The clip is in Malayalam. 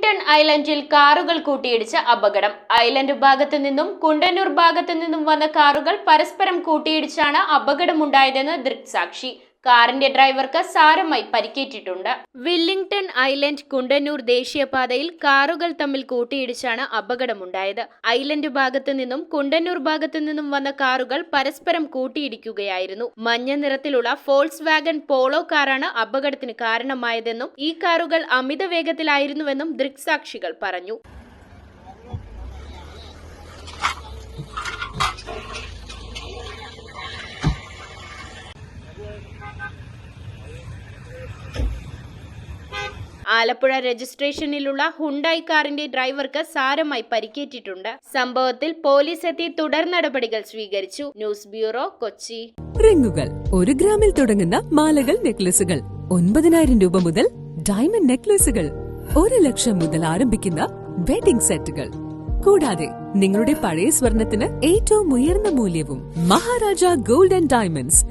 വില്ലിംഗ്ടൺ ഐലൻഡിൽ കാറുകൾ കൂട്ടിയിടിച്ച അപകടം. ഐലൻഡ് ഭാഗത്തു നിന്നും കുണ്ടന്നൂർ ഭാഗത്തു നിന്നും വന്ന കാറുകൾ പരസ്പരം കൂട്ടിയിടിച്ചാണ് അപകടമുണ്ടായതെന്ന് ദൃക്സാക്ഷി. കാറിന്റെ ഡ്രൈവർക്ക് സാരമായി പരിക്കേറ്റിട്ടുണ്ട്. വില്ലിംഗ്ടൺ ഐലൻഡ് കുണ്ടന്നൂർ ദേശീയപാതയിൽ കാറുകൾ തമ്മിൽ കൂട്ടിയിടിച്ചാണ് അപകടമുണ്ടായത്. ഐലൻഡ് ഭാഗത്തു നിന്നും കുണ്ടന്നൂർ ഭാഗത്തു നിന്നും വന്ന കാറുകൾ പരസ്പരം കൂട്ടിയിടിക്കുകയായിരുന്നു. മഞ്ഞ നിറത്തിലുള്ള ഫോൾക്സ് വാഗൺ പോളോ കാറാണ് അപകടത്തിന് കാരണമായതെന്നും ഈ കാറുകൾ അമിത വേഗത്തിലായിരുന്നുവെന്നും ദൃക്സാക്ഷികൾ പറഞ്ഞു. ആലപ്പുഴ രജിസ്ട്രേഷനിലുള്ള ഹുണ്ടായി കാറിന്റെ ഡ്രൈവർക്ക് സാരമായി പരിക്കേറ്റിട്ടുണ്ട്. സംഭവത്തിൽ പോലീസ് എത്തി തുടർ നടപടികൾ സ്വീകരിച്ചു. News bureau, Kochi. റിങ്ങുകൾ 1 ഗ്രാമിൽ തുടങ്ങുന്ന മാലകൾ, നെക്ലസുകൾ 9,000 രൂപ മുതൽ ഡയമണ്ട് നെക്ലസുകൾ 1 ലക്ഷം മുതൽ ആരംഭിക്കുന്ന വെഡിംഗ് സെറ്റുകൾ, കൂടാതെ നിങ്ങളുടെ പഴയ സ്വർണത്തിന് ഏറ്റവും ഉയർന്ന മൂല്യവും. Maharaja gold and diamonds,